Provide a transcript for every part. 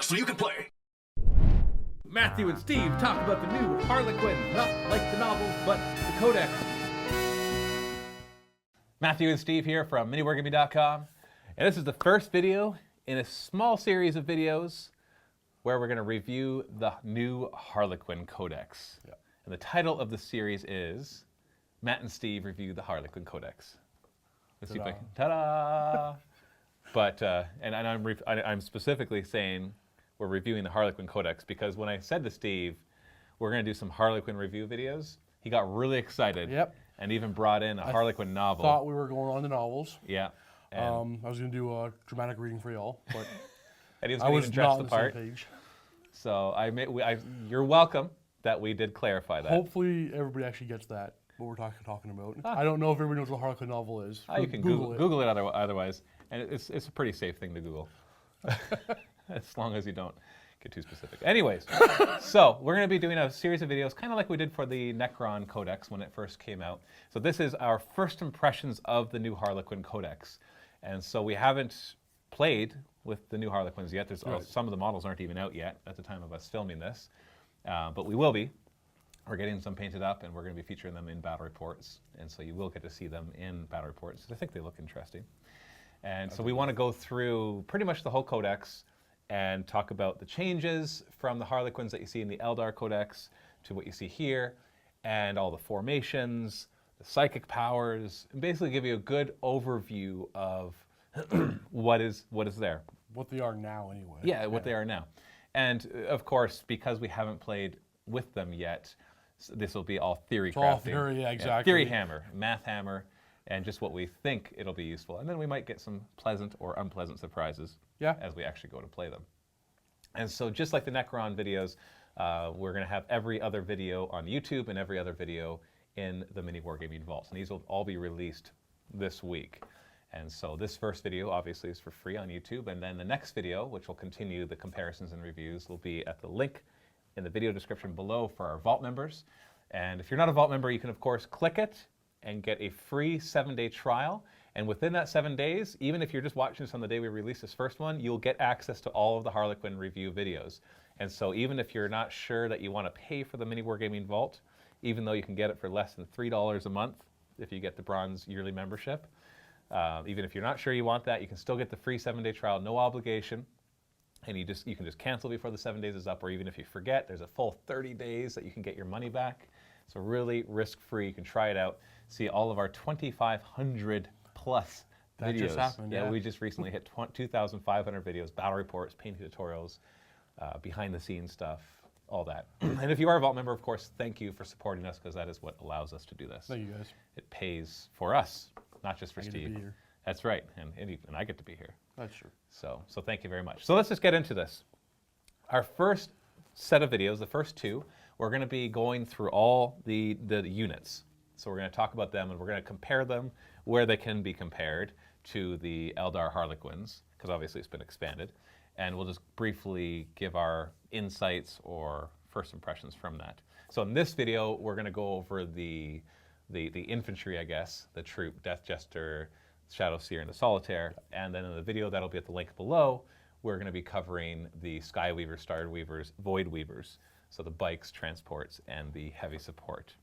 so you can play. Matthew and Steve talk about the new Harlequin, not like the novels, but the Codex. Matthew and Steve here from MiniWarGaming.com, and this is the first video in a small series of videos where we're going to review the new Harlequin Codex. Yeah. And the title of the series is Matt and Steve Review the Harlequin Codex. Let's see if I can. Ta-da! But and I'm specifically saying we're reviewing the Harlequin Codex because when I said to Steve we're going to do some Harlequin review videos, he got really excited. Yep. And even brought in a Harlequin novel. Thought we were going on the novels. Yeah. I was going to do a dramatic reading for y'all, but and he was I was even dress not the on part. the same page. So you're welcome that we did clarify that. Hopefully everybody actually gets that, what we're talking about. I don't know if everybody knows what a Harlequin novel is. You can Google it otherwise, and it's a pretty safe thing to Google. As long as you don't get too specific. Anyways, so we're going to be doing a series of videos, kind of like we did for the Necron Codex when it first came out. So this is our first impressions of the new Harlequin Codex. And so we haven't played with the new Harlequins yet. Some of the models aren't even out yet at the time of us filming this, but we will be. We're getting some painted up, and we're going to be featuring them in battle reports. And so you will get to see them in battle reports. I think they look interesting. And so we want to go through pretty much the whole Codex and talk about the changes from the Harlequins that you see in the Eldar Codex to what you see here, and all the formations, the psychic powers, and basically give you a good overview of what is there. What they are now, anyway. Yeah, what they are now. And of course, because we haven't played with them yet, this will be all theory crafting. All theory, yeah, exactly. Yeah, theory hammer, math hammer, and just what we think it'll be useful. And then we might get some pleasant or unpleasant surprises as we actually go to play them. And so just like the Necron videos, we're going to have every other video on YouTube and every other video in the MiniWarGaming Vaults. And these will all be released this week. And so this first video obviously is for free on YouTube. And then the next video, which will continue the comparisons and reviews, will be at the link in the video description below for our Vault members. And if you're not a Vault member, you can of course click it and get a free 7-day trial. And within that 7 days, even if you're just watching this on the day we release this first one, you'll get access to all of the Harlequin review videos. And so even if you're not sure that you want to pay for the MiniWarGaming Vault, even though you can get it for less than $3 a month if you get the bronze yearly membership, even if you're not sure you want that, you can still get the free 7-day trial, no obligation. And you can just cancel before the 7 days is up, or even if you forget, there's a full 30 days that you can get your money back. So really risk-free. You can try it out. See all of our 2,500 plus that videos. Just happened, yeah. We just recently hit 2,500 videos, battle reports, painting tutorials, behind-the-scenes stuff, all that. And if you are a Vault member, of course, thank you for supporting us, because that is what allows us to do this. Thank you, guys. It pays for us, not just for Steve. I get to be here. That's right, and I get to be here. That's true. So thank you very much. So let's just get into this. Our first set of videos, the first two, we're going to be going through all the units. So we're going to talk about them, and we're going to compare them where they can be compared to the Eldar Harlequins, because obviously it's been expanded. And we'll just briefly give our insights or first impressions from that. So in this video, we're going to go over the infantry, I guess, the troop, Death Jester, Shadowseer, and the Solitaire. And then in the video that'll be at the link below, we're going to be covering the Skyweavers, Star Weavers, Void Weavers. So the bikes, transports, and the heavy support.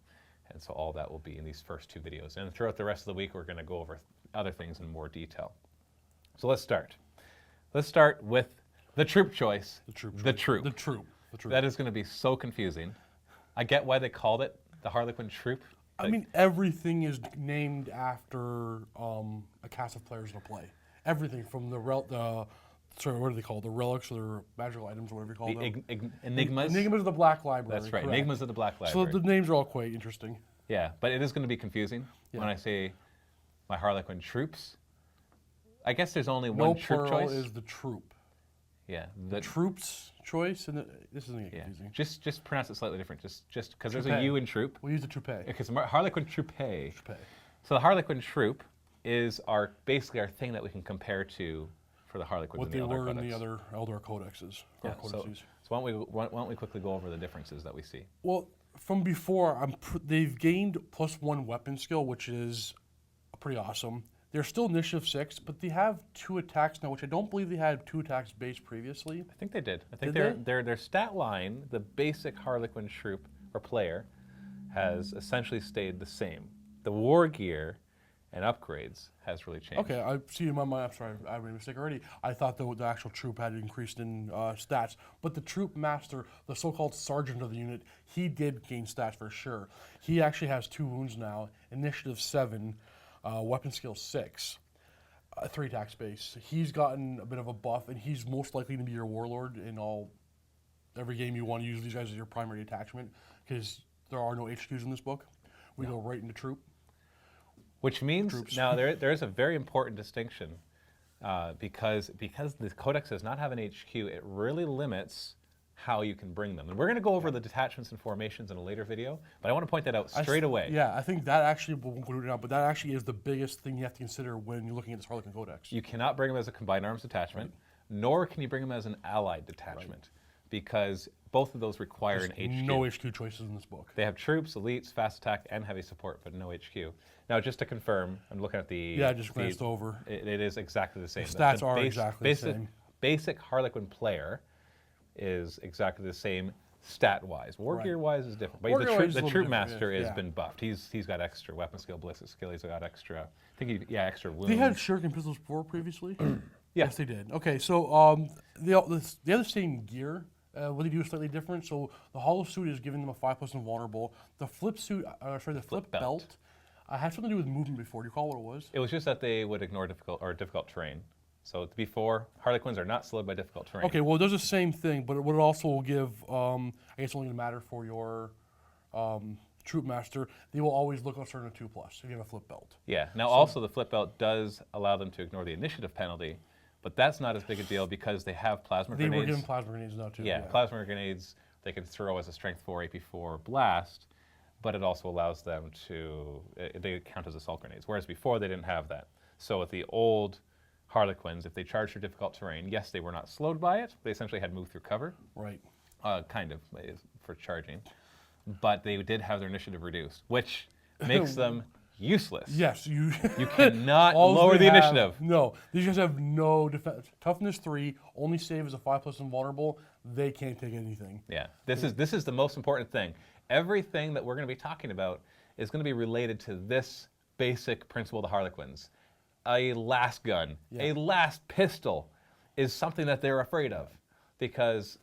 And so all that will be in these first two videos. And throughout the rest of the week, we're going to go over other things in more detail. So let's start. Let's start with the troop choice. The troop. That is going to be so confusing. I get why they called it the Harlequin troop. I mean, everything is named after a cast of players to play. Everything from sorry, what are they called? The relics or the magical items, or whatever you call them. Enigmas? Enigmas of the Black Library. That's right, correct. Enigmas of the Black Library. So the names are all quite interesting. Yeah, but it is going to be confusing when I say my Harlequin troops. I guess there's only one troop choice. No plural is the troop. Yeah. The troops choice, and this isn't confusing. Just pronounce it slightly different, just because there's a U in troop. We'll use the troupe. Because Harlequin troupe. So the Harlequin troop is basically our thing that we can compare to for the Harlequins. What in the they Eldar were in Codex. the other Eldar Codexes. Yeah, so why don't we quickly go over the differences that we see? Well, from before, they've gained +1 weapon skill, which is pretty awesome. They're still initiative 6, but they have 2 attacks now, which I don't believe they had 2 attacks base previously. I think they did. I think Did their stat line, the basic Harlequin troop or player, has essentially stayed the same. The war gear and upgrades has really changed. Okay, I see in my mind. I'm sorry, I made a mistake already. I thought the actual troop had increased in stats, but the troop master, the so-called sergeant of the unit, he did gain stats for sure. He actually has 2 wounds now, initiative 7, weapon skill 6, 3 attack space. He's gotten a bit of a buff, and he's most likely to be your warlord in every game you want to use these guys as your primary attachment, because there are no HQs in this book. We go right into troop. Which means now there is a very important distinction because the Codex does not have an HQ. It really limits how you can bring them. And we're going to go over the detachments and formations in a later video, but I want to point that out straight away. Yeah, I think that actually, we won't go into it now, but that actually is the biggest thing you have to consider when you're looking at this Harlequin Codex. You cannot bring them as a combined arms detachment, nor can you bring them as an allied detachment, because both of those require an HQ. No HQ choices in this book. They have troops, elites, fast attack, and heavy support, but no HQ. Now, just to confirm, I'm looking at the... Yeah, I just glanced over. It is exactly the same. The stats are exactly the same. Basic Harlequin player is exactly the same stat-wise. War gear-wise is different. But the troop master has been buffed. He's got extra weapon skill, ballistic skill. He's got extra... I think extra wounds. They had shuriken pistols 4 previously? Yes, they did. Okay, so they have the same gear. What they do is slightly different. So the hollow suit is giving them a 5+ invulnerable. The flip suit, the flip belt, had something to do with movement before. Do you recall what it was? It was just that they would ignore difficult terrain. So before, Harlequins are not slowed by difficult terrain. Okay, well it does the same thing, but what it also will give, I guess only going to matter for your troop master, they will always look up certain 2+ if you have a flip belt. Yeah, now also the flip belt does allow them to ignore the initiative penalty, but that's not as big a deal because they have plasma grenades. They were given plasma grenades now too. Yeah, plasma grenades they can throw as a strength 4, AP4 blast, but it also allows them to, they count as assault grenades, whereas before they didn't have that. So with the old Harlequins, if they charged for difficult terrain, yes, they were not slowed by it. They essentially had moved through cover. Right. Kind of, for charging. But they did have their initiative reduced, which makes them useless. Yes, you cannot lower the initiative. No, these guys have no defense. Toughness 3, only save as a 5+ invulnerable. They can't take anything. Yeah, this is the most important thing. Everything that we're going to be talking about is going to be related to this basic principle of the Harlequins. A last gun, a last pistol is something that they're afraid of because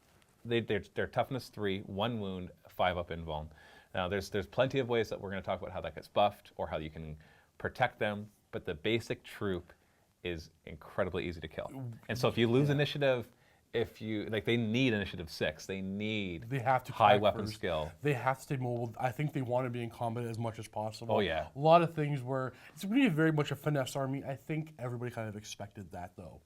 they're toughness 3, 1 wound, 5 up invuln. Now, there's plenty of ways that we're going to talk about how that gets buffed or how you can protect them, but the basic troop is incredibly easy to kill. And so if you lose initiative, they need initiative 6. They have to high weapon skill. They have to stay mobile. I think they want to be in combat as much as possible. Oh yeah. A lot of things where it's going to be very much a finesse army. I think everybody kind of expected that though.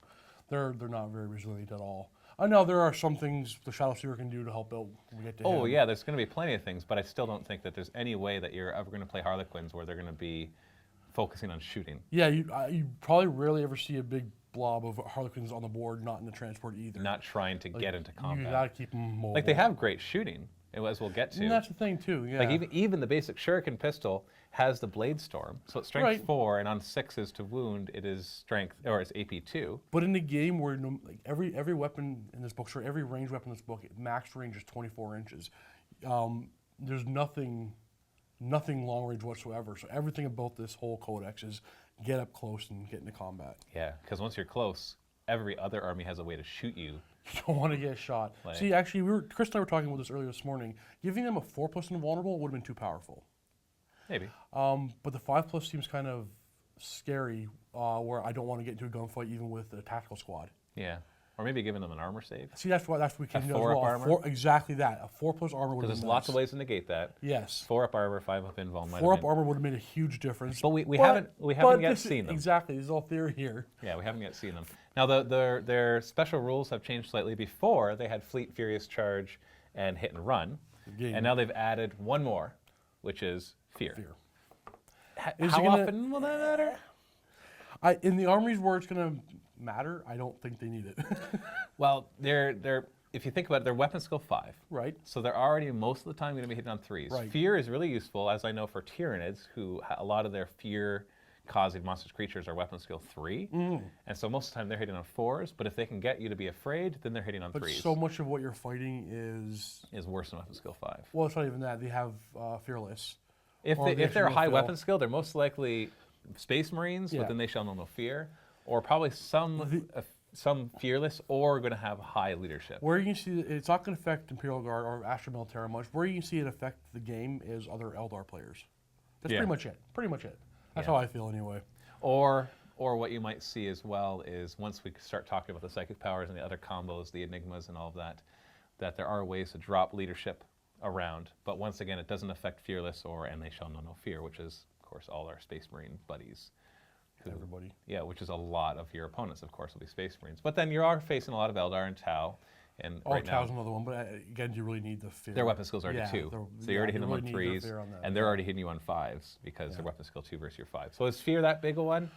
They're not very resilient at all. I know there are some things the Shadowseer can do to help out when we get to him. Yeah, there's going to be plenty of things, but I still don't think that there's any way that you're ever going to play Harlequins where they're going to be focusing on shooting. Yeah, you probably rarely ever see a big blob of Harlequins on the board, not in the transport either. Not trying to get into combat. You gotta keep them mobile. Like they have great shooting, as we'll get to. And that's the thing too. Yeah. Like even the basic shuriken pistol has the blade storm, so it's strength 4, and on 6s to wound it is strength or it's AP2. But in the game where every weapon in this book, every ranged weapon in this book, max range is 24 inches. There's nothing long range whatsoever. So everything about this whole codex is get up close and get into combat. Yeah, because once you're close, every other army has a way to shoot you. You don't want to get shot. See, actually, Chris and I were talking about this earlier this morning. Giving them a 4+ invulnerable would have been too powerful. Maybe. But the 5+ seems kind of scary, where I don't want to get into a gunfight even with a tactical squad. Yeah. Or maybe giving them an armor save. See, that's what we can do as 4-up well. armor? Exactly that. A 4+ armor would have been Because there's lots of ways to negate that. Yes. 4-up armor, 5-up invuln. 4-up armor would have made a huge difference. But we haven't yet seen them. Exactly. This is all theory here. Yeah, we haven't yet seen them. Now, their special rules have changed slightly. Before, they had Fleet, Furious Charge, and Hit and Run. And now they've added one more, which is Fear. How often will that matter? In the armies where it's going to matter, I don't think they need it. Well, if you think about it, they're weapon skill 5. Right. So they're already most of the time going to be hitting on 3s. Right. Fear is really useful, as I know for Tyranids, who a lot of their fear causing monstrous creatures are weapon skill 3. And so most of the time they're hitting on 4s, but if they can get you to be afraid, then they're hitting on But 3s. so much of what you're fighting is worse than weapon skill 5. well, it's not even that. They have Fearless. If Or they they're a actually high will weapon fail. skill, they're most likely Space Marines, Yeah. but then they shall know no fear, or probably some Fearless, or going to have high leadership. Where you can see it's not going to affect Imperial Guard or Astra Militarum much. Where you can see it affect the game is other Eldar players. That's Yeah. pretty much it. Pretty much it. That's Yeah. how I feel anyway. Or what you might see as well is once we start talking about the psychic powers and the other combos, the enigmas and all of that, that there are ways to drop leadership around. But once again, it doesn't affect Fearless or and they shall know no fear, which is, of course, all our Space Marine buddies. Everybody. Yeah, which is a lot of your opponents, of course, will be Space Marines. But then you are facing a lot of Eldar and Tau. And right Tau's now, another one, but again, you really need the fear. their weapon skills are Yeah, 2. they're- So you're already yeah, hitting you them on really need their 3s, fear on that, and they're yeah. already hitting you on 5s because Yeah. their weapon skill 2 versus your 5. So is fear that big a one?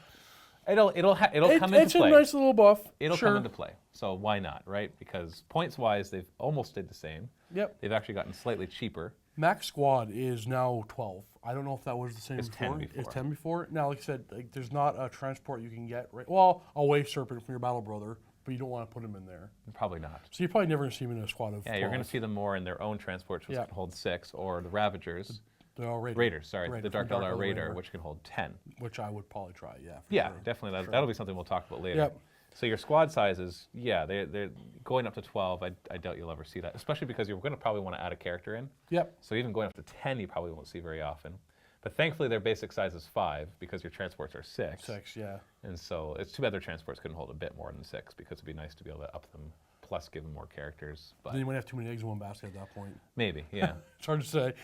It'll come into It's play. a nice little buff. It'll sure. come into play. So why not, right? Because points-wise, they've almost stayed the same. Yep. They've actually gotten slightly cheaper. Max squad is now 12. I don't know if that was the same It's 10 before. It's before. 10 before. Now, like I said, there's not a transport you can get. Right. Well, a Wave Serpent from your Battle Brother, but you don't want to put him in there. Probably not. So you're probably never going to see him in a squad of Yeah, you're going to 12. see them more in their own transports, which Yeah. can hold 6, or the Ravagers. The Raiders, sorry. Raider, The Dark from Eldar Raider, Raider. which can hold 10. Which I would probably try, yeah. For Yeah, sure. definitely. Sure. That'll be something we'll talk about later. Yep. So your squad sizes, yeah, they're going up to 12. I doubt you'll ever see that, especially because you're going to probably want to add a character in. Yep. So even going up to 10, you probably won't see very often. But thankfully, their basic size is 5 because your transports are 6. 6, yeah. And so it's too bad their transports couldn't hold a bit more than 6 because it'd be nice to be able to up them, plus give them more characters. But Then you might have too many eggs in one basket at that point. maybe, yeah. It's hard to say.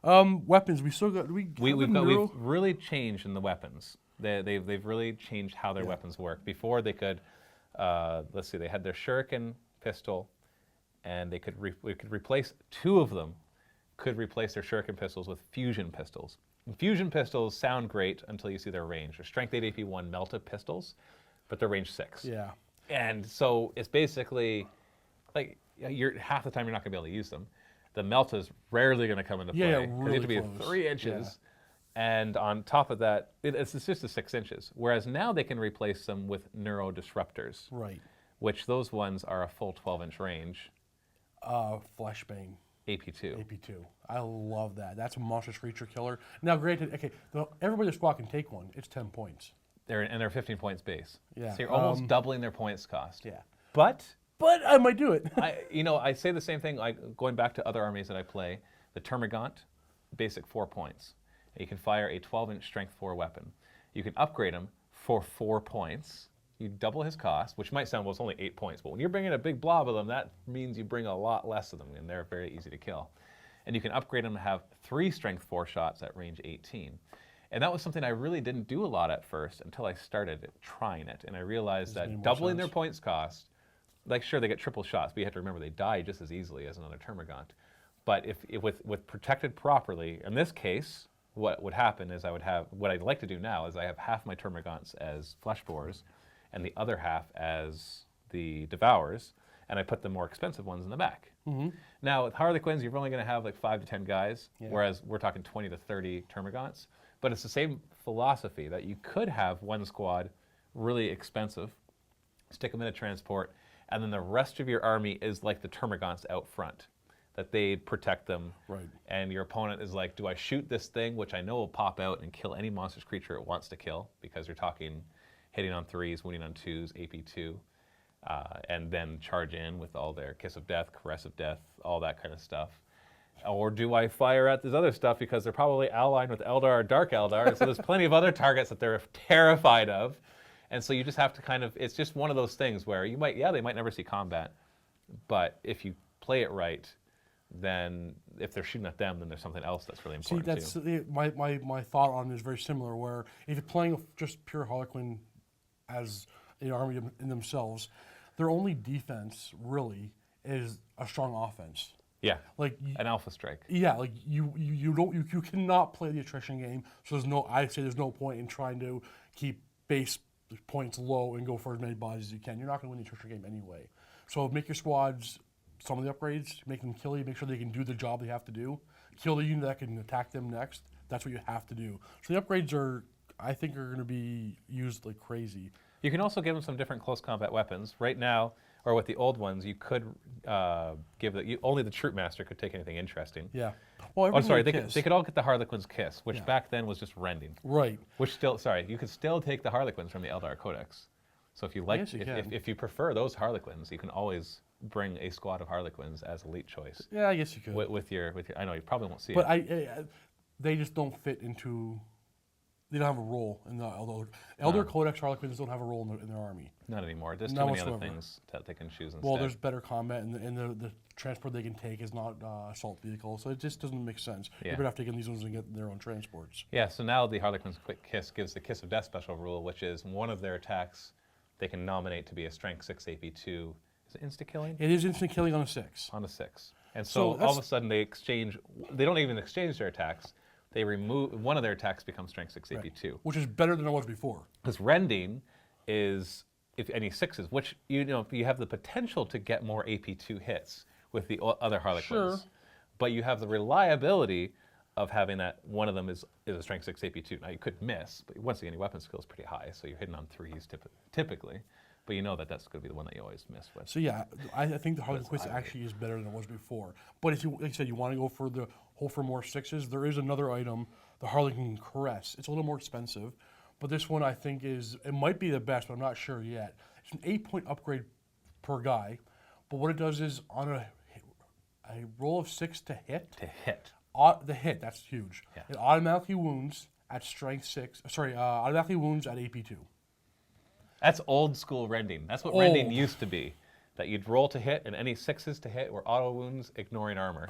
Weapons, we still got. We've really changed in the weapons. They've really changed how their weapons work. Before they could, let's see, they had their shuriken pistol, and we could replace 2 of them. Could replace their shuriken pistols with fusion pistols. And fusion pistols sound great until you see their range. They're strength 8 AP1 melta pistols, but they're range 6. Yeah. And so it's basically like half the time you're not going to be able to use them. The melta's rarely going to come into play. Yeah, 'cause you really have to be close. at 3 inches. And on top of that, it's just a 6 inches. Whereas now they can replace them with neurodisruptors, Right. which those ones are a full 12-inch range, Fleshbane. AP2. AP2. I love that. That's a monstrous creature killer. Now, granted, okay, everybody in the squad can take one. It's 10 points. They're 15 points base. Yeah, So you're almost doubling their points cost. Yeah. But But I might do it. I say the same thing. Going back to other armies that I play, the Termagant, basic 4 points. You can fire a 12-inch strength 4 weapon. You can upgrade him for 4 points. You double his cost, which might sound, well, it's only 8 points. But when you're bringing a big blob of them, that means you bring a lot less of them, and they're very easy to kill. And you can upgrade them to have 3 strength 4 shots at range 18. And that was something I really didn't do a lot at first until I started trying it. And I realized that doubling their points cost, like, sure, they get triple shots, but you have to remember they die just as easily as another Termagant. But if with protected properly, in this case, what would happen is what I'd like to do now is I have half my Termagants as flesh borers and the other half as the Devours, and I put the more expensive ones in the back. Now, with Harlequins, you're only going to have like 5 to 10 guys, whereas we're talking 20 to 30 Termagants. But it's the same philosophy that you could have one squad really expensive, stick them in a transport, and then the rest of your army is like the Termagants out front, that they protect them. Right. And your opponent is like, do I shoot this thing, which I know will pop out and kill any monstrous creature it wants to kill, because you're talking hitting on 3s, wounding on 2s, AP2, and then charge in with all their Kiss of Death, Caress of Death, all that kind of stuff. Or do I fire at this other stuff because they're probably allied with Eldar or Dark Eldar, and so there's plenty of other targets that they're terrified of. And so you just have to kind of, it's just one of those things where you might, they might never see combat, but if you play it right, then if they're shooting at them, then there's something else that's really important too. My thought on it is very similar, where if you're playing just pure Harlequin as an army in themselves, their only defense really is a strong offense. Yeah, like an alpha strike. Yeah, like you cannot play the attrition game. So there's no point in trying to keep base points low and go for as many bodies as you can. You're not going to win the attrition game anyway. So make your squads, some of the upgrades, make them kill you, make sure they can do the job they have to do. Kill the unit that can attack them next. That's what you have to do. So the upgrades are I think are going to be used like crazy. You can also give them some different close combat weapons. Right now, or with the old ones, you could give only the Troop Master could take anything interesting. Yeah. Well, oh, sorry, they could all get the Harlequin's Kiss, which Yeah. back then was just rending. Right. Which you could still take the Harlequins from the Eldar Codex. So if you like, if you prefer those Harlequins, you can always bring a squad of Harlequins as elite choice. Yeah, I guess you could. With your, I know you probably won't see but it. They just don't fit into. They don't have a role in the Elder Codex Harlequins don't have a role in their army. Not anymore. There's Not too many other whatsoever. things that they can choose instead. Well, there's better combat, and the transport they can take is not assault vehicle, so it just doesn't make sense. Yeah. You're better off taking these ones and get their own transports. Yeah, so now the Harlequin's Quick Kiss gives the Kiss of Death special rule, which is one of their attacks they can nominate to be a Strength 6 AP2. Is it insta-killing? It is instant killing on a 6. On a 6. And So so all of a sudden they don't even exchange their attacks. They remove, one of their attacks becomes Strength 6 AP2. Which is better than it was before. Because rending is, if any 6s, which you have the potential to get more AP2 hits with the other Harlequins. Sure. But you have the reliability of having that one of them is a Strength 6 AP2. Now you could miss, but once again, your weapon skill is pretty high, so you're hitting on 3s typically. But you know that that's going to be the one that you always miss with. So yeah, I think the Harlequin Quiz actually is better than it was before. But if you, like I said, you want to go for the hope for more 6s, there is another item, the Harlequin Caress. It's a little more expensive, but this one I think it might be the best, but I'm not sure yet. It's an 8-point upgrade per guy, but what it does is on a roll of 6 to hit. The hit, that's huge. Yeah. It automatically wounds at strength 6. Automatically wounds at AP2. That's old school rending. That's what rending used to be. That you'd roll to hit, and any 6s to hit were auto wounds, ignoring armor.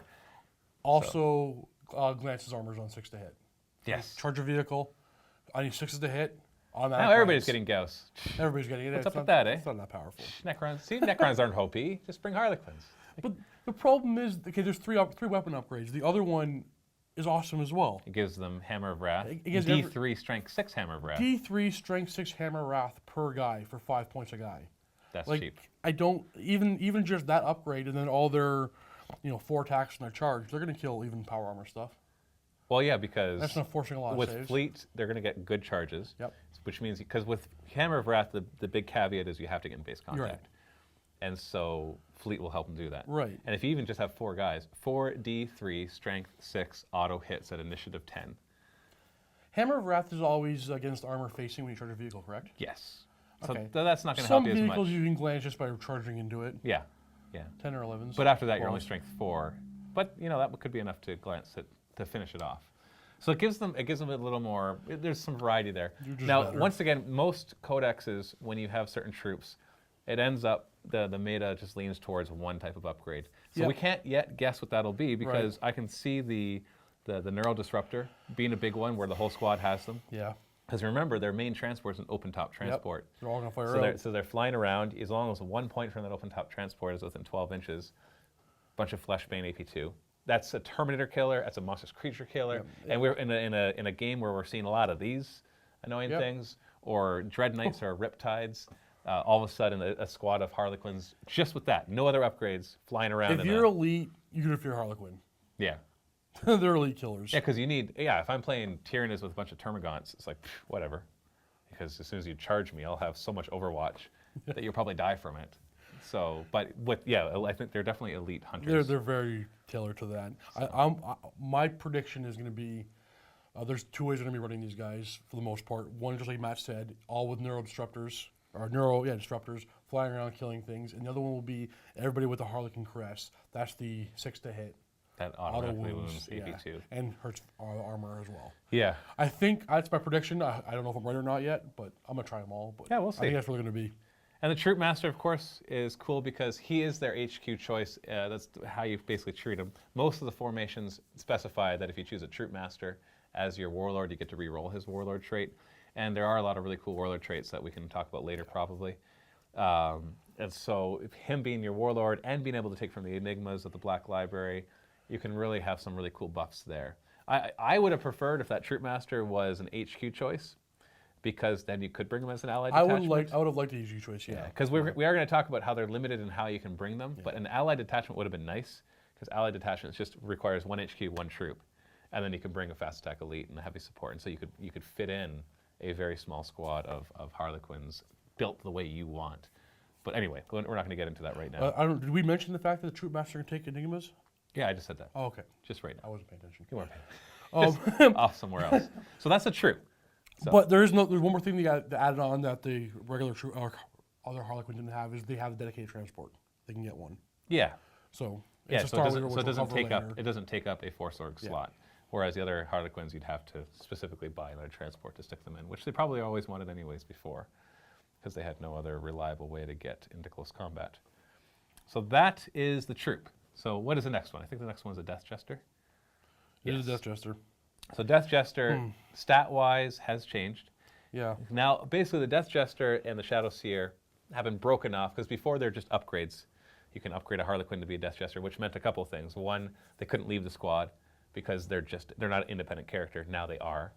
Also, Glance's armor is on 6 to hit. Yes. Charge a vehicle, any 6s to hit, automatic. Now everybody's glance. getting Gauss. Everybody's getting it. What's up with that, eh? It's not that powerful. Necrons. See, Necrons aren't Hopi. Just bring Harlequins. But the problem is, okay, there's three weapon upgrades. The other one is awesome as well. It gives them Hammer of Wrath. It gives D3 Strength 6 Hammer of Wrath. D3 Strength 6 Hammer Wrath per guy for 5 points a guy. That's Like, cheap. I don't even just that upgrade, and then all their 4 attacks and their charge, they're going to kill even power armor stuff. Well, yeah, because That's not forcing a lot of with saves. Fleet, they're going to get good charges. Yep. Which means, because with Hammer of Wrath, the big caveat is you have to get in base contact. Right. And so Fleet will help them do that. Right. And if you even just have 4 guys, 4D3 Strength 6 auto hits at initiative 10. Hammer of Wrath is always against armor facing when you charge a vehicle, correct? Yes. So Okay. that's not going to help you as Some much. vehicles you can glance just by charging into it. Yeah. Yeah. 10 or 11s. But after that, you're only 12s. strength 4. But that could be enough to glance to finish it off. So it gives them a little more. There's some variety there. Now, better. once again, most codexes, when you have certain troops, it ends up the meta just leans towards one type of upgrade. So Yep. we can't yet guess what that'll be, because I can see the Neural Disruptor being a big one where the whole squad has them. Yeah. Because remember, their main transport is an open top transport. They're all going to fire So out. they're flying around. As long as 1 point from that open top transport is within 12 inches, bunch of Fleshbane AP2. That's a Terminator killer. That's a monstrous creature killer. Yep. And we're in a game where we're seeing a lot of these annoying things, or Dread Knights or Riptides. All of a sudden, a squad of Harlequins just with that, no other upgrades, flying around. If you're elite, you can fear Harlequin. yeah. They're elite killers. Yeah, because you need, if I'm playing Tyrannus with a bunch of Termagants, it's like, whatever. Because as soon as you charge me, I'll have so much Overwatch that you'll probably die from it. So, but I think they're definitely elite hunters. They're very tailored to that. My prediction is going to be, there's 2 ways they're going to be running these guys for the most part. One, just like Matt said, all with disruptors, disruptors, flying around killing things. And the other one will be everybody with the Harlequin Caress. That's the 6 to hit. That Auto automatically wounds, wounds AP2. and hurts armor as well. Yeah. I think that's my prediction. I don't know if I'm right or not yet, but I'm going to try them all. But Yeah, we'll I see. think that's what they're going to be. And the Troop Master, of course, is cool because he is their HQ choice. That's how you basically treat him. Most of the formations specify that if you choose a Troop Master as your Warlord, you get to re-roll his Warlord trait. And there are a lot of really cool Warlord traits that we can talk about later, probably. And so him being your Warlord and being able to take from the Enigmas of the Black Library, you can really have some really cool buffs there. I would have preferred if that Troop Master was an HQ choice, because then you could bring them as an allied detachment. I would have liked the HQ choice, yeah. Because we are going to talk about how they're limited in how you can bring them, but an allied detachment would have been nice, because allied detachment just requires 1 HQ, 1 troop, and then you can bring a fast attack elite and a heavy support, and so you could fit in a very small squad of Harlequins built the way you want. But anyway, we're not going to get into that right now. Did we mention the fact that the troop master can take enigmas? Yeah, I just said that. Oh, okay. Just right now. I wasn't paying attention. You weren't paying. Just off somewhere else. So that's a troop. So. But there's one more thing they added on that the regular troop or other Harlequin didn't have is they have a dedicated transport. They can get one. Yeah. So yeah, so it doesn't take up a Force Org slot. Whereas the other Harlequins, you'd have to specifically buy another transport to stick them in, which they probably always wanted anyways before, because they had no other reliable way to get into close combat. So that is the troop. So what is the next one? I think the next one is a Death Jester. It is a Death Jester. So Death Jester, stat-wise, has changed. Yeah. Now, basically, the Death Jester and the Shadowseer have been broken off, because before they're just upgrades. You can upgrade a Harlequin to be a Death Jester, which meant a couple of things. One, they couldn't leave the squad, because they're not an independent character. Now they are.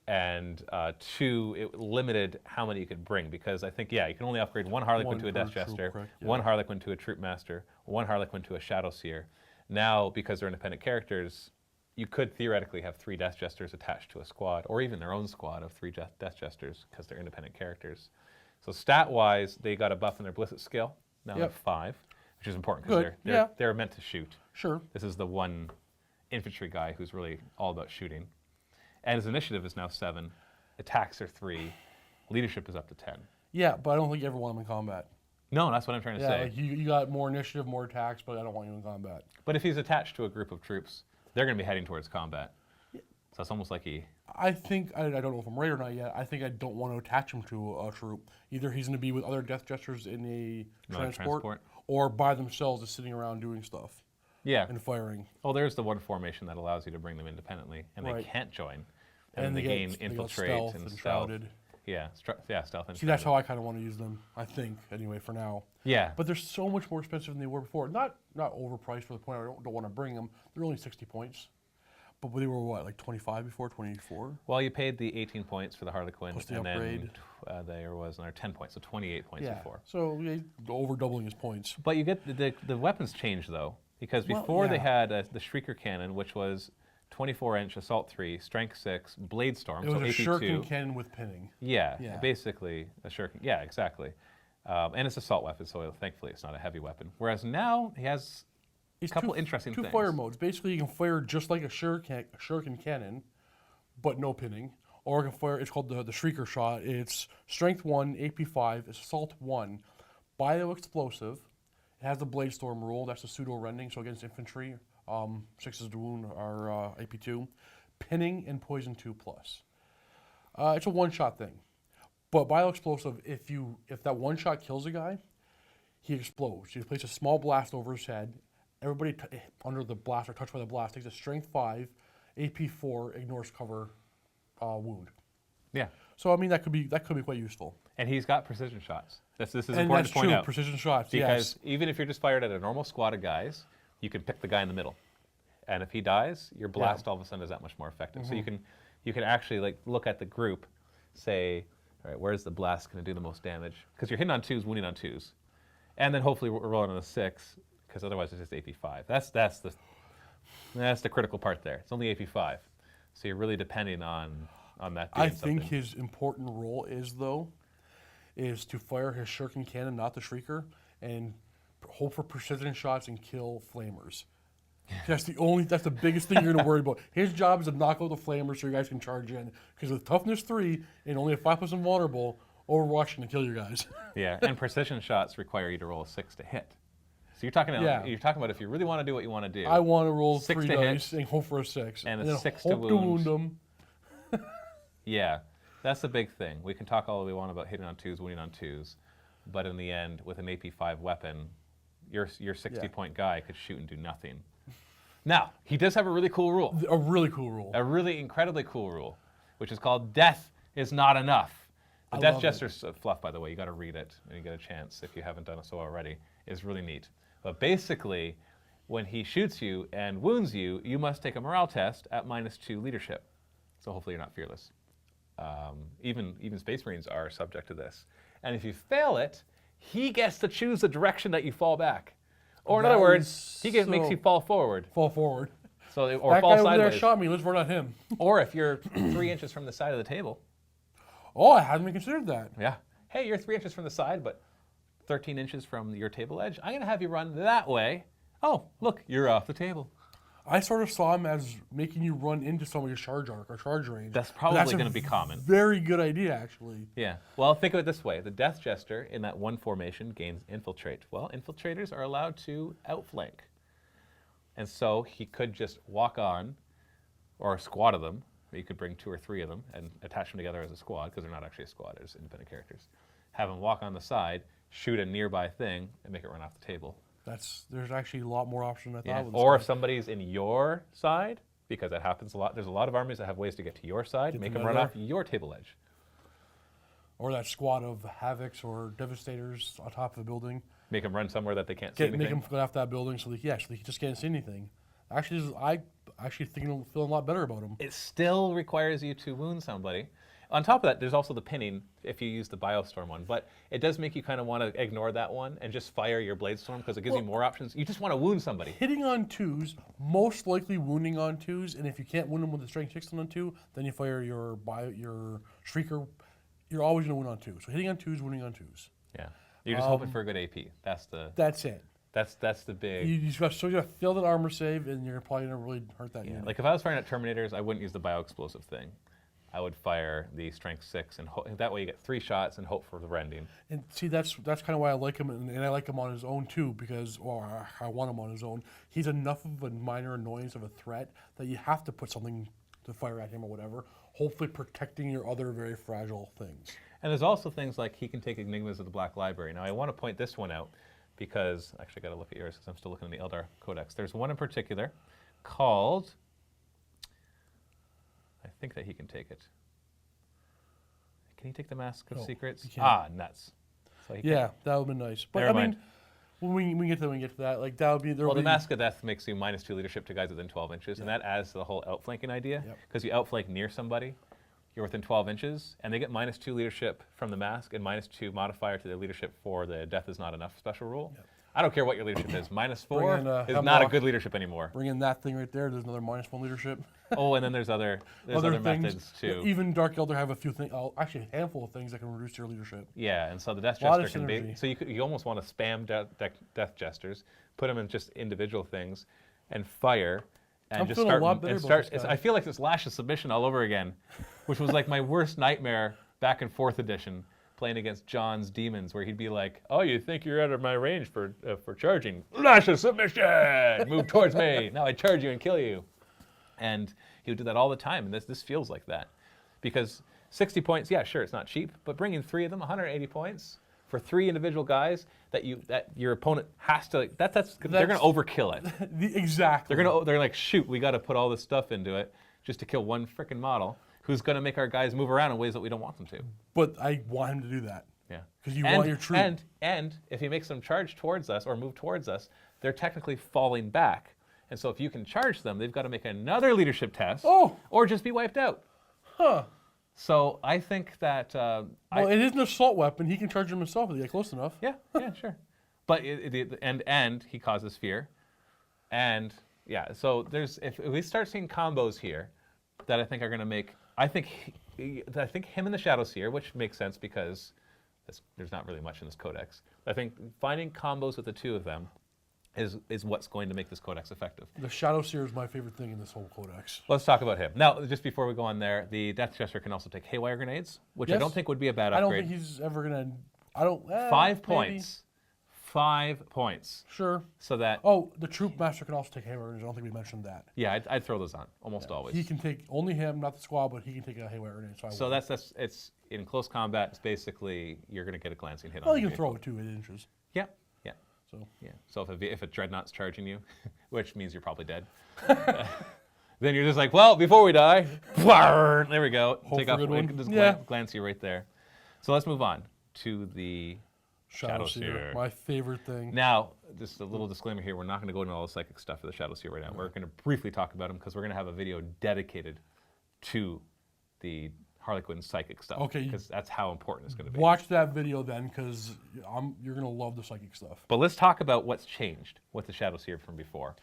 And two, it limited how many you could bring, because I think, you can only upgrade one Harlequin to a Death Jester, one Harlequin to a Troop Master, one Harlequin to a Shadowseer. Now, because they're independent characters, you could theoretically have 3 Death Jesters attached to a squad, or even their own squad of 3 Death Jesters, because they're independent characters. So stat-wise, they got a buff in their Ballistic skill, now they have 5, which is important, because they're meant to shoot. Sure. This is the one infantry guy who's really all about shooting. And his initiative is now 7, attacks are 3, leadership is up to 10. Yeah, but I don't think you ever want him in combat. No, that's what I'm trying to say. Like you got more initiative, more attacks, but I don't want you in combat. But if he's attached to a group of troops, they're going to be heading towards combat. Yeah. So it's almost like I think, I don't know if I'm right or not yet, I think I don't want to attach him to a troop. Either he's going to be with other Death Jesters in a transport, or by themselves just sitting around doing stuff. Yeah. And firing. Well, there's the one formation that allows you to bring them independently, and they can't join. And they gain infiltrate and stealth. Yeah, stealth and See, that's how I kind of want to use them, I think, anyway, for now. Yeah. But they're so much more expensive than they were before. Not overpriced for the point I don't want to bring them. They're only 60 points. But they were, what, like 25 before, 24? Well, you paid the 18 points for the Harlequin, plus the and upgrade. Then there was another 10 points, so 28 points before. So over doubling his points. But you get the weapons change, though. Because before they had the Shrieker Cannon, which was 24-inch, Assault 3, Strength 6, Blade Storm, it was so a AP2. shuriken cannon with pinning. Yeah, basically a shuriken. Yeah, exactly. And it's an assault weapon, so thankfully it's not a heavy weapon. Whereas now he has a couple interesting things. 2 fire modes. Basically, you can fire just like a shuriken cannon, but no pinning. Or you can fire, it's called the Shrieker Shot. It's Strength 1, AP 5, it's Assault 1, Bioexplosive. It has the Blade Storm rule. That's the pseudo-rending, so against infantry, 6s to wound are AP2. Pinning and Poison 2+. It's a one-shot thing. But Bioexplosive, if that one shot kills a guy, he explodes. You place a small blast over his head. Everybody under the blast or touched by the blast takes a Strength 5, AP 4, ignores cover wound. Yeah. So I mean that could be quite useful. And he's got precision shots. This is important to point out. Precision shots. Because even if you're just fired at a normal squad of guys, you can pick the guy in the middle, and if he dies, your blast all of a sudden is that much more effective. So you can actually like look at the group, say, all right, where's the blast going to do the most damage? Because you're hitting on 2s, wounding on 2s, and then hopefully we're rolling on a 6, because otherwise it's just AP 5. That's the critical part there. It's only AP 5, so you're really depending on that. I think his important role is to fire his shuriken cannon, not the Shrieker, and hope for precision shots and kill flamers. That's the biggest thing you're going to worry about. His job is to knock out the flamers so you guys can charge in. Because with toughness 3 and only a 5% vulnerable, Overwatch can kill you guys. Yeah, and precision shots require you to roll a 6 to hit. So you're talking about if you really want to do what you want to do. I want to roll 3 dice and hope for a 6. And a 6 to wound them. Yeah, that's the big thing. We can talk all we want about hitting on 2s, wounding on 2s, but in the end, with an AP 5 weapon, your 60-point guy could shoot and do nothing. Now, he does have a really cool rule. A really cool rule. A really incredibly cool rule, which is called Death is Not Enough. The Death Jester's fluff, by the way, you got to read it when you get a chance if you haven't done so already, is really neat. But basically, when he shoots you and wounds you, you must take a morale test at -2 leadership. So hopefully you're not fearless. Even Space Marines are subject to this. And if you fail it, he gets to choose the direction that you fall back. Or in other words, he makes you fall forward. Fall forward. So, or that fall guy sideways. over there shot me. Let's run at him. Or if you're 3 inches from the side of the table. Oh, I hadn't even considered that. Yeah. Hey, you're 3 inches from the side, but 13 inches from your table edge. I'm going to have you run that way. Oh, look, you're off the table. I sort of saw him as making you run into somebody's charge arc or charge range. That's probably going to be common. Very good idea, actually. Yeah. Well, think of it this way. The Death Jester in that one formation gains Infiltrate. Well, Infiltrators are allowed to outflank. And so he could just walk on, or a squad of them, or you could bring 2 or 3 of them and attach them together as a squad, because they're not actually a squad, they're just independent characters. Have them walk on the side, shoot a nearby thing, and make it run off the table. There's actually a lot more options than I thought. Or if somebody's in your side, because that happens a lot, there's a lot of armies that have ways to get to your side, make them run off your table edge. Or that squad of Havocs or Devastators on top of the building. Make them run somewhere that they can't see anything. Make them go off that building so they just can't see anything. Actually, I feeling a lot better about them. It still requires you to wound somebody. On top of that, there's also the pinning if you use the Biostorm one, but it does make you kind of want to ignore that one and just fire your Bladestorm because it gives you more options. You just want to wound somebody. Hitting on 2s, most likely wounding on 2s, and if you can't wound them with a strength 6 on 2, then you fire your Shrieker. You're always going to wound on 2. So hitting on 2s, wounding on 2s. Yeah, you're just hoping for a good AP. That's it. That's the big. You got to fail that armor save, and you're probably going to really hurt that unit. Like if I was firing at Terminators, I wouldn't use the Bioexplosive thing. I would fire the Strength 6, and that way you get 3 shots and hope for the rending. And see, that's kind of why I like him, and I like him on his own too, because I want him on his own. He's enough of a minor annoyance of a threat that you have to put something to fire at him or whatever, hopefully protecting your other very fragile things. And there's also things like he can take Enigmas of the Black Library. Now I want to point this one out because, actually I got to look at yours because I'm still looking at the Eldar Codex. There's one in particular called, I think that he can take it. Can he take the Mask of Secrets? Nuts. So that would be nice. But I mean, when we get to that, like that would be. Well, the Mask of Death makes you -2 leadership to guys within 12 inches, and that adds to the whole outflanking idea. Because you outflank near somebody, you're within 12 inches, and they get -2 leadership from the Mask and -2 modifier to their leadership for the Death is not enough special rule. I don't care what your leadership is. -4 is not a good leadership anymore. Bring in that thing right there. There's another -1 leadership. Oh, and then there's other methods too. Even Dark Elder have a few things, actually a handful of things that can reduce your leadership. Yeah, and so the Death Jester can be. So you almost want to spam Death Jesters, put them in just individual things, and fire. And just start. I feel like this Lash of Submission all over again, which was like my worst nightmare back in 4th edition. Playing against John's demons, where he'd be like, "Oh, you think you're out of my range for charging? Lash of Submission! Move towards me. Now I charge you and kill you." And he would do that all the time, and this feels like that, because 60 points, yeah, sure, it's not cheap, but bringing 3 of them, 180 points for 3 individual guys that your opponent has to. They're going to overkill it. Exactly. They're like, shoot, we got to put all this stuff into it just to kill one frickin' model. Who's going to make our guys move around in ways that we don't want them to. But I want him to do that. Yeah. Because you want your troop. And if he makes them charge towards us or move towards us, they're technically falling back. And so if you can charge them, they've got to make another leadership test. Or just be wiped out. Huh. So I think that... it is an assault weapon. He can charge them himself if they get close enough. Yeah, sure. But and he causes fear. And yeah, so if we start seeing combos here that I think are going to make... I think him and the Shadowseer, which makes sense because there's not really much in this codex. I think finding combos with the 2 of them is what's going to make this codex effective. The Shadowseer is my favorite thing in this whole codex. Let's talk about him. Now, just before we go on there, the Death Jester can also take Haywire Grenades, which I don't think would be a bad upgrade. I don't think he's ever going to... 5 points. 5 points. Sure. So that... Oh, the Troop Master can also take Haywire Grenades. I don't think we mentioned that. Yeah, I'd throw those on almost always. He can take, only him, not the squad, but he can take a Haywire Grenade. So it's in close combat, it's basically, you're going to get a glancing hit on Well, you can throw it 2 inches. Yeah. So if a Dreadnought's charging you, which means you're probably dead, then you're just like, well, before we die, there we go. Take off, just glance you right there. So let's move on to the Shadowseer. My favorite thing. Now, just a little disclaimer here, we're not going to go into all the psychic stuff for the Shadowseer right now. We're going to briefly talk about him because we're going to have a video dedicated to the Harlequin psychic stuff. Okay. Because that's how important it's going to be. Watch that video then, because you're going to love the psychic stuff. But let's talk about what's changed with the Shadowseer from before.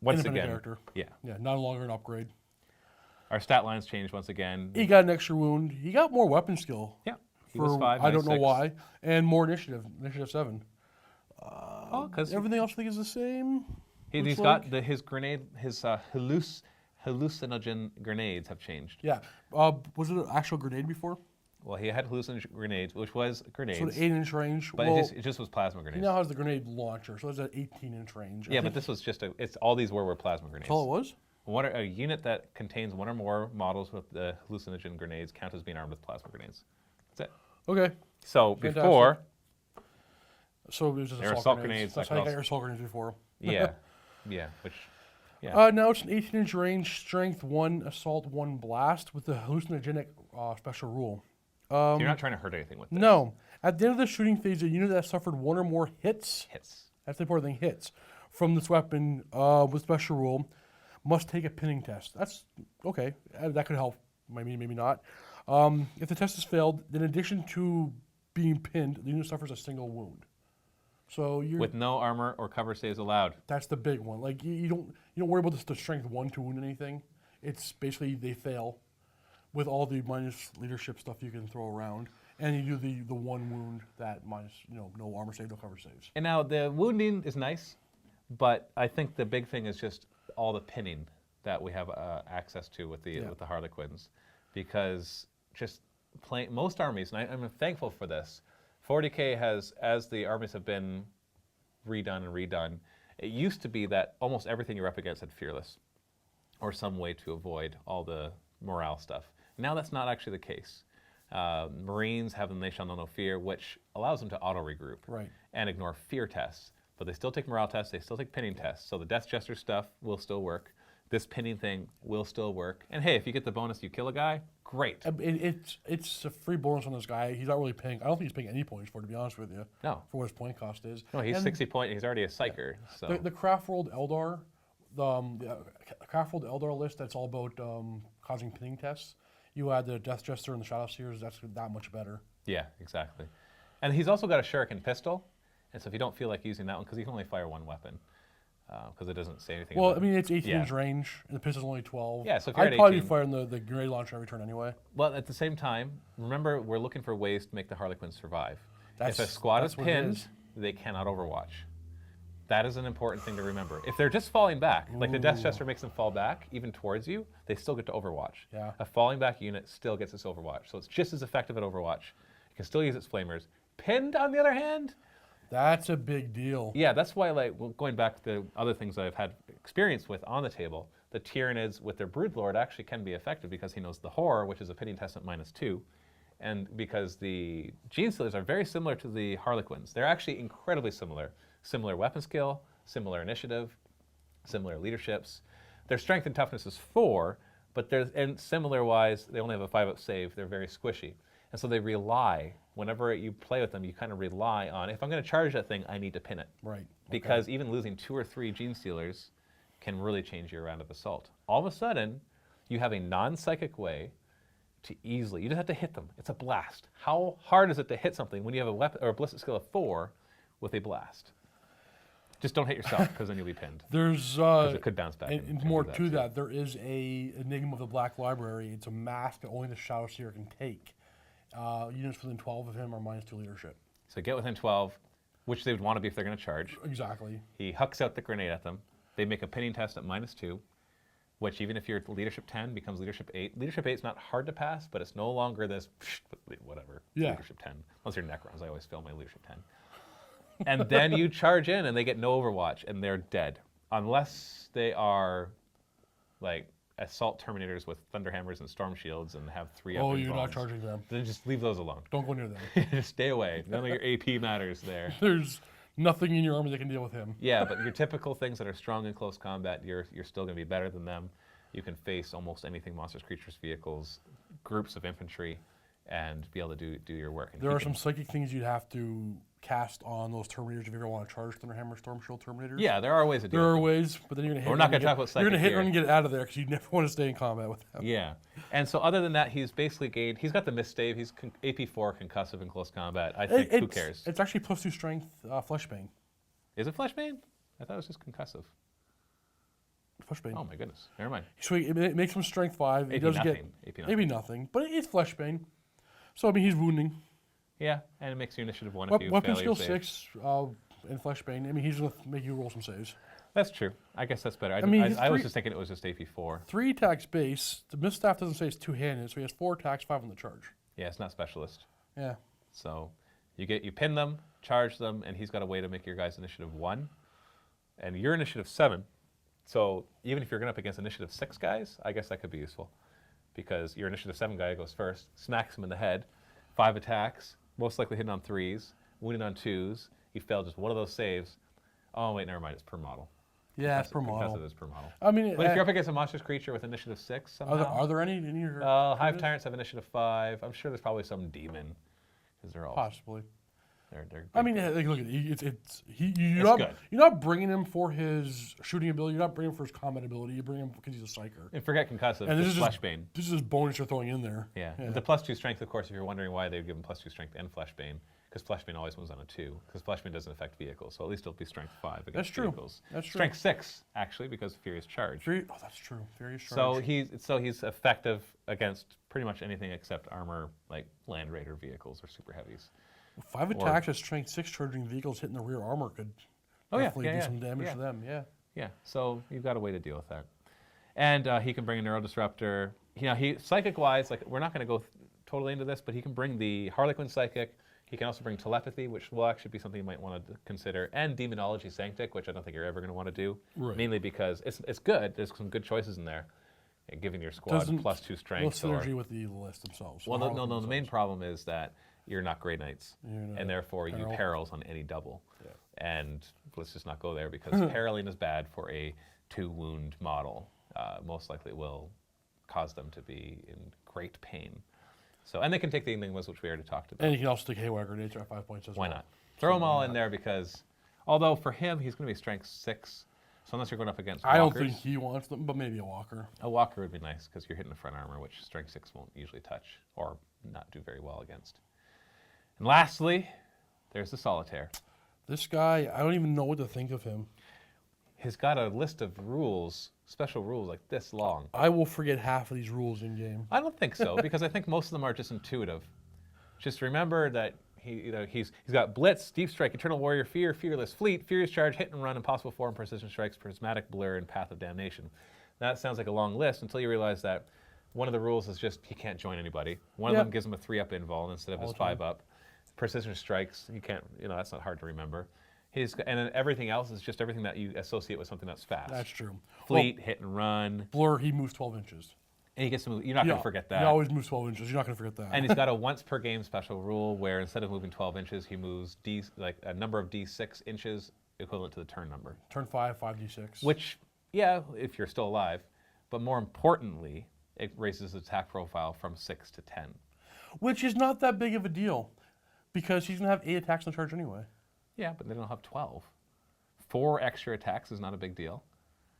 Once again, character. Yeah, no longer an upgrade. Our stat lines changed once again. He got an extra wound. He got more weapon skill. Yeah. He was 5, I don't know 6. why. And more initiative. Initiative 7. Because Everything else I think is the same. he's got his grenade, his hallucinogen grenades have changed. Yeah. Was it an actual grenade before? Well, he had hallucinogen grenades, which was grenades. So an 8-inch range. But well, it just was plasma he grenades. now has the grenade launcher, so it's an 18-inch range. Yeah, but this was just it's all these were plasma grenades. That's all it was? A unit that contains one or more models with the hallucinogen grenades count as being armed with plasma grenades. That's it. Okay. So Fantastic. before, So it was just assault grenades. That's how you got your assault grenades before. yeah, yeah. Now it's an 18-inch range, strength 1, assault 1, blast with the hallucinogenic special rule. So you're not trying to hurt anything with this. No. At the end of the shooting phase, a unit that suffered 1 or more hits. That's the important thing, hits. From this weapon with special rule must take a pinning test. That's okay. That could help. Maybe not. If the test is failed, then in addition to being pinned, the unit suffers a single wound. So you're With no armor or cover saves allowed. That's the big one. Like you don't worry about the strength 1 to wound anything. It's basically they fail with all the minus leadership stuff you can throw around, and you do the 1 wound that minus no armor save, no cover saves. And now the wounding is nice, but I think the big thing is just all the pinning that we have access to with the Harlequins, because just playing most armies, and I'm thankful for this. 40K has, as the armies have been redone and redone, it used to be that almost everything you're up against had fearless, or some way to avoid all the morale stuff. Now that's not actually the case. Marines have the They Shall Know No Fear, which allows them to auto-regroup and ignore fear tests. But they still take morale tests, they still take pinning tests. So the Death Jester stuff will still work. This pinning thing will still work. And hey, if you get the bonus you kill a guy, great. It's a free bonus on this guy. He's not really paying. I don't think he's paying any points for it, to be honest with you. No. For what his point cost is. No, he's 60 point. He's already a psyker. So the Craft-Rolled Eldar, the Craft-Rolled Eldar list, that's all about causing pinning tests. You add the Death Jester and the Shadowseers, that's that much better. Yeah, exactly. And he's also got a Shuriken pistol. And so if you don't feel like using that one, because he can only fire 1 weapon, because it doesn't say anything. Well, I mean, it's 18-inch range, and the pistol's only 12. Yeah, so if you're I'd at probably 18, be firing the grenade launcher every turn anyway. Well, at the same time, remember, we're looking for ways to make the Harlequins survive. If a That's squad is what it pinned, is. they cannot overwatch. That is an important thing to remember. If they're just falling back, like the Death Jester makes them fall back, even towards you, they still get to overwatch. Yeah. A falling back unit still gets its overwatch. So it's just as effective at overwatch. You can still use its flamers. Pinned, on the other hand, That's a big deal. yeah, that's why, going back to other things I've had experience with on the table, the Tyranids with their Broodlord actually can be effective because he knows the Horror, which is a pinning test at -2, and because the Genestealers are very similar to the Harlequins. They're actually incredibly similar. Similar weapon skill, similar initiative, similar leaderships. Their strength and toughness is 4, but and similar-wise, they only have a 5-up save. They're very squishy. And so they rely, whenever you play with them, you kind of rely on, if I'm going to charge that thing, I need to pin it. Right. Because even losing 2 or 3 Genestealers can really change your round of assault. All of a sudden, you have a non-psychic way to easily, you just have to hit them. It's a blast. How hard is it to hit something when you have a weapon or a ballistic skill of 4 with a blast? Just don't hit yourself, because then you'll be pinned. There's it could bounce back. And more to that, there is a Enigma of the Black Library. It's a mask that only the Shadowseer can take. Units within 12 of him are -2 leadership. So get within 12, which they would want to be if they're going to charge. Exactly. He hucks out the grenade at them. They make a pinning test at -2, which even if you're leadership 10 becomes leadership 8. Leadership 8 is not hard to pass, but it's no longer this whatever. Yeah. Leadership 10. Unless you're Necrons, I always fail my leadership 10. And then you charge in and they get no overwatch and they're dead. Unless they are like assault terminators with thunderhammers and storm shields and have 3 Oh, up you're not bombs. charging them. Then just leave those alone. Don't go near them. Just stay away. None of your AP matters there. There's nothing in your army that can deal with him. Yeah, but your typical things that are strong in close combat, you're still going to be better than them. You can face almost anything, monsters, creatures, vehicles, groups of infantry, and be able to do your work. And There are some psychic things you'd have to cast on those Terminators if you ever want to charge Thunderhammer, Storm Shield Terminators. Yeah, there are ways to do it. There are ways, but then you're going to hit. We're not going to talk about psychic. You're going to hit here. and get out of there because you never want to stay in combat with them. Yeah, and so other than that, he's basically gained. He's got the misstave. He's AP4 concussive in close combat. I think who cares? It's actually +2 strength, Fleshbane. Is it Fleshbane? I thought it was just concussive. Fleshbane. Oh my goodness. Never mind. So it makes him strength 5. He AP does nothing. get AP maybe nothing, but it's Fleshbane. So I mean, he's wounding. Yeah, and it makes your initiative 1 if you Weapon fail your skill save. 6 and Fleshbane. I mean, he's gonna make you roll some saves. That's true. I guess that's better. I mean, was just thinking it was just AP 4. 3 attacks base. The misstaff doesn't say it's 2-handed, so he has 4 attacks, 5 on the charge. Yeah, it's not specialist. Yeah. So you pin them, charge them, and he's got a way to make your guys initiative 1, and you're initiative 7. So even if you're going up against initiative 6 guys, I guess that could be useful, because your initiative 7 guy goes first, smacks him in the head, 5 attacks, most likely hitting on 3s, wounding on 2s. He failed just one of those saves. Oh wait, never mind. It's per model. Yeah, it's per model. Because it is per model. I mean, but if you're up against a monstrous creature with initiative 6, somehow, are there any in your? Hive Tyrants have initiative 5. I'm sure there's probably some demon, because they're all possibly. They're I mean, like, look, you're not bringing him for his shooting ability. You're not bringing him for his combat ability. You bring him because he's a psyker. And forget concussive. And this is Fleshbane. This is his bonus you're throwing in there. Yeah. The +2 strength, of course, if you're wondering why they would give him +2 strength and Fleshbane, because Fleshbane always moves on a 2, because Fleshbane doesn't affect vehicles, so at least it'll be strength 5 against vehicles. That's true. Strength 6, actually, because Furious Charge. Oh, that's true. Furious Charge. So he's effective against pretty much anything except armor, like Land Raider vehicles or super heavies. 5 attacks at strength 6 charging vehicles hitting the rear armor could definitely do some damage to them. Yeah. Yeah. So you've got a way to deal with that. And he can bring a Neuro Disruptor. He psychic-wise, like we're not going to go totally into this, but he can bring the Harlequin Psychic. He can also bring Telepathy, which will actually be something you might want to consider, and Demonology Sanctic, which I don't think you're ever going to want to do, mainly because it's good. There's some good choices in there, giving your squad +2 strength. No synergy with the list themselves. Well, no. The main problem is that you're not Grey Knights, and therefore you perils on any double. Yeah. And let's just not go there, because periling is bad for a 2-wound model. Most likely it will cause them to be in great pain. So, and they can take the Enigmas, which we already talked about. And you can also take Haywire Grenades at 5 points as well. Why not? Throw them all in there, because although for him, he's going to be strength 6. So unless you're going up against walkers. I don't think he wants them, but maybe a walker. A walker would be nice, because you're hitting the front armor, which strength 6 won't usually touch or not do very well against. And lastly, there's the Solitaire. This guy, I don't even know what to think of him. He's got a list of rules, special rules like this long. I will forget half of these rules in game. I don't think so, because I think most of them are just intuitive. Just remember that he's got Blitz, Deep Strike, Eternal Warrior, Fear, Fearless, Fleet, Furious Charge, Hit and Run, Impossible Form, Precision Strikes, Prismatic Blur, and Path of Damnation. That sounds like a long list until you realize that one of the rules is just he can't join anybody. One of them gives him a 3-up invul instead of his 5-up. Precision Strikes, you can't, that's not hard to remember. And then everything else is just everything that you associate with something that's fast. That's true. Fleet, Hit and Run. Blur, he moves 12 inches. And he gets to move. You're not going to forget that. He always moves 12 inches. You're not going to forget that. And he's got a once per game special rule where instead of moving 12 inches, he moves a number of D6 inches equivalent to the turn number. Turn 5, 5d6. Which, yeah, if you're still alive. But more importantly, it raises the attack profile from 6 to 10. Which is not that big of a deal, because he's going to have 8 attacks on charge anyway. Yeah, but they don't have 12. 4 extra attacks is not a big deal.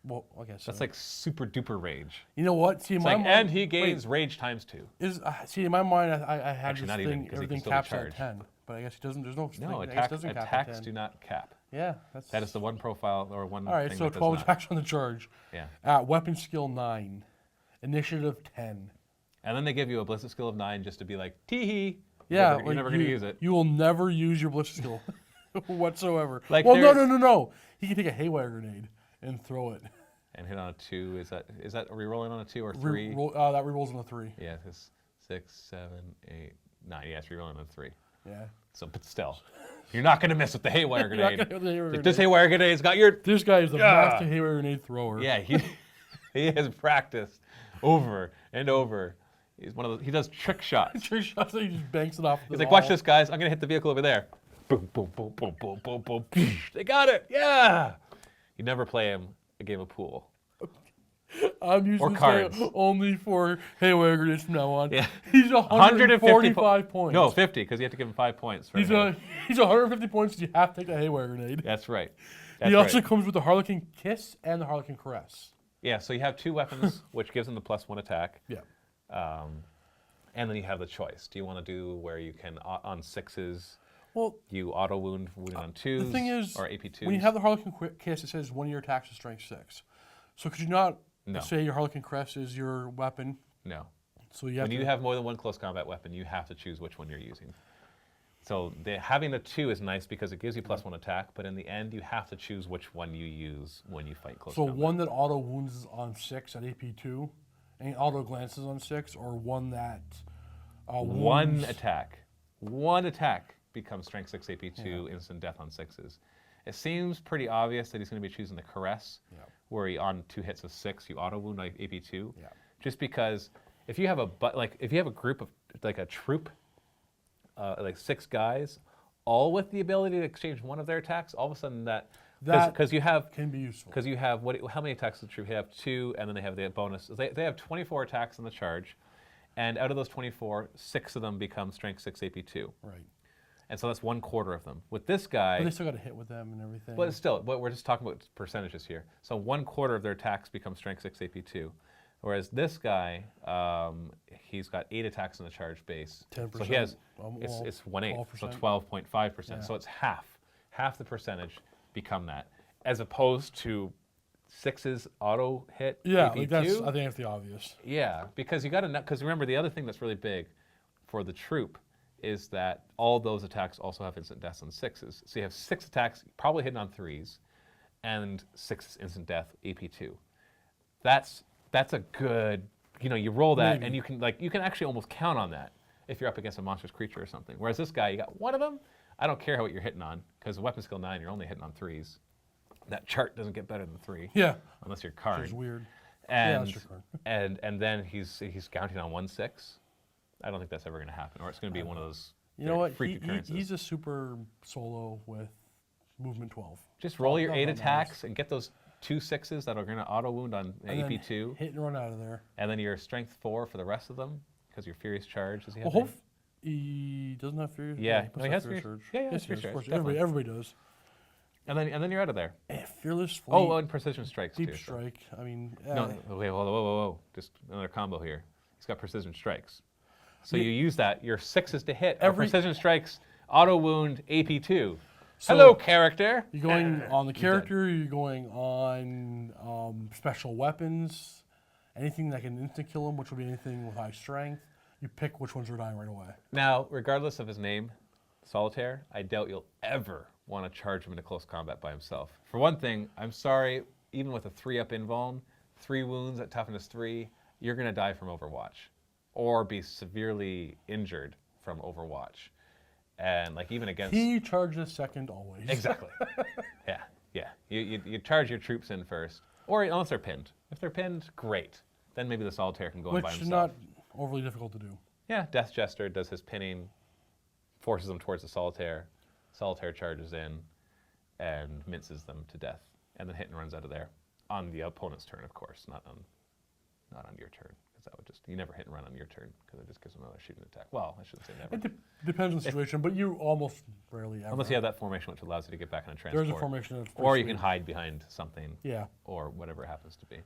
Well, I guess that's like super duper rage. You know what? See, in my mind, and he gains rage times 2. See, in my mind, I had actually, this thing. Everything caps at 10, but I guess he doesn't. There's no. Attacks do not cap. Yeah, that is the one profile or one. All right, thing so 12 attacks on the charge. Yeah. At weapon skill 9, initiative 10. And then they give you a ballistic skill of 9 just to be like, tee-hee. Yeah, you're never going to use it. You will never use your ballistic skill whatsoever. Like well, no. He can take a Haywire Grenade and throw it. And hit on a 2. Is that re-rolling on a 2 or 3? That re-rolls on a 3. Yeah, it's 6, 7, 8, 9. Yeah, it's re-rolling on a 3. Yeah. So, but still, you're not going to miss with the Haywire Grenade. This Haywire Grenade's got your... This guy is the master Haywire Grenade thrower. Yeah, he has practiced over and over. He's one of those... He does trick shots. Trick shots, he just banks it off the He's like, watch this, guys. I'm going to hit the vehicle over there. Boom, boom, boom, boom, boom, boom, boom. They got it. Yeah. You never play him a game of pool. I'm using this guy only for Haywire Grenades from now on. Yeah. He's 145 points. No, 50, because you have to give him 5 points. He's 150 points, and you have to take the Haywire Grenade. That's right. He also comes with the Harlequin Kiss and the Harlequin Caress. Yeah, so you have 2 weapons, which gives him the +1 attack. Yeah. And then you have the choice. Do you want to do where you can, on 6s, well, you auto-wound on 2s? The thing is, or AP 2s? when you have the Harlequin Kiss, it says one of your attacks is strength 6. So could you not No. say your Harlequin crest is your weapon? No. So you have When you have more than one close combat weapon, you have to choose which one you're using. So having the 2 is nice because it gives you +1 attack, but in the end, you have to choose which one you use when you fight close combat. So one that auto wounds is on 6 at AP2, and auto glances on 6, or one that One attack. One attack becomes Strength 6 AP2, instant death on 6s. It seems pretty obvious that he's going to be choosing the Caress, where he on 2 hits of 6, you auto wound like AP2. Yeah. Just because if you have a group of like a troop, like 6 guys, all with the ability to exchange one of their attacks, all of a sudden because you have can be useful. Because you have how many attacks does the troop have? 2, and then they have the bonus. They have 24 attacks in the charge, and out of those 24, 6 of them become Strength 6 AP2. Right. And so that's 1/4 of them. With this guy, But they still got to hit with them and everything. but still, we're just talking about percentages here. So 1/4 of their attacks become Strength 6 AP2. Whereas this guy, he's got 8 attacks in the charge base. 10%. So he has, it's 1/8, so 12.5%. So it's half the percentage become that, as opposed to 6's auto hit Yeah, AP2. like I think that's the obvious. Yeah, because you got to, because remember the other thing that's really big for the troop is that all those attacks also have instant deaths on 6s. So you have 6 attacks, probably hitting on 3s, and 6 instant death AP2. That's a good, you roll that and you can actually almost count on that if you're up against a monstrous creature or something. Whereas this guy, you got one of them, I don't care what you're hitting on, because weapon skill 9, you're only hitting on 3s. That chart doesn't get better than 3. Yeah. Unless you're Karn. Which is weird. And, that's your Karn. and then he's counting on 1/6. I don't think that's ever going to happen, or it's going to be one of those freak occurrences. He's a super solo with movement 12. Just roll your 8 attacks and get those 2 6s that are going to auto wound on AP2. Hit and run out of there. And then your strength 4 for the rest of them, because your Furious Charge. Does he have? Well, he doesn't have Furious. Yeah, he he has Furious Furious. Surge. Yeah, he has Yes, Furious of Charge, course. Everybody does. And then you're out of there. Fearless Fleet. Oh, and Precision Strikes Deep too. Strike. I mean, No, wait, whoa. Just another combo here. He's got Precision Strikes. So you use that. Your 6s to hit. Precision Strikes, auto wound, AP2. So hello, character. You going on the character? You're going on special weapons, anything that can instant kill him, which will be anything with high strength. You pick which ones are dying right away. Now, regardless of his name, Solitaire, I doubt you'll ever want to charge him into close combat by himself. For one thing, I'm sorry, even with a 3-up invuln, 3 wounds at toughness 3, you're going to die from Overwatch, or be severely injured from Overwatch. And like even against... He charges second always. Exactly. Yeah. You charge your troops in first, or unless they're pinned. If they're pinned, great. Then maybe the Solitaire can go in by himself. Which is not overly difficult to do. Yeah, Death Jester does his pinning, forces them towards the Solitaire. Solitaire charges in and minces them to death, and then hit and runs out of there on the opponent's turn, of course, not on your turn, because that would just, you never hit and run on your turn, because it just gives them another shooting attack. Well, I shouldn't say never. It depends on the situation, but you almost rarely ever. Unless you have that formation, which allows you to get back on a transport. There's a formation of or you can hide behind something. Yeah. Or whatever it happens to be.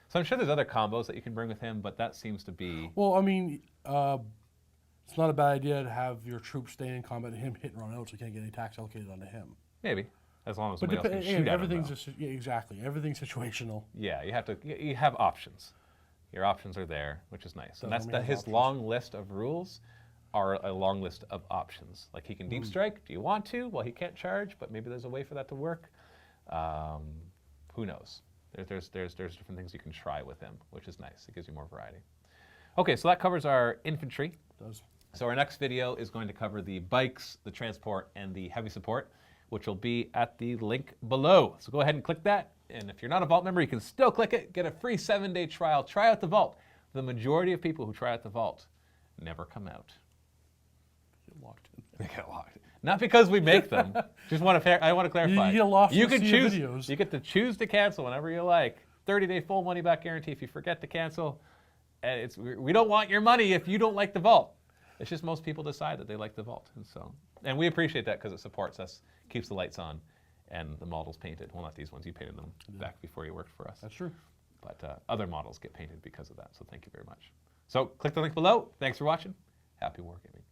So I'm sure there's other combos that you can bring with him, but that seems to be... Well, I mean, it's not a bad idea to have your troops stay in combat and him hit and run out so you can't get any attacks allocated onto him. Maybe, as long as somebody else can shoot at him. Everything's exactly. Everything's situational. Yeah, you have options. Your options are there, which is nice. And his long list of rules are a long list of options. Like he can deep strike. Do you want to? Well, he can't charge, but maybe there's a way for that to work. Who knows? There's different things you can try with him, which is nice. It gives you more variety. Okay, so that covers our infantry. It does. So our next video is going to cover the bikes, the transport, and the heavy support, which will be at the link below. So go ahead and click that. And if you're not a Vault member, you can still click it, get a free 7-day trial, try out the Vault. The majority of people who try out the Vault never come out. Get locked in. They get locked. Not because we make them. I want to clarify. You get lost You in can the choose. videos. You get to choose to cancel whenever you like. 30-day full money back guarantee if you forget to cancel. And we don't want your money if you don't like the Vault. It's just most people decide that they like the Vault, and we appreciate that because it supports us, keeps the lights on, and the models painted. Well, not these ones. You painted them back before you worked for us. That's true. But other models get painted because of that. So thank you very much. So click the link below. Thanks for watching. Happy wargaming.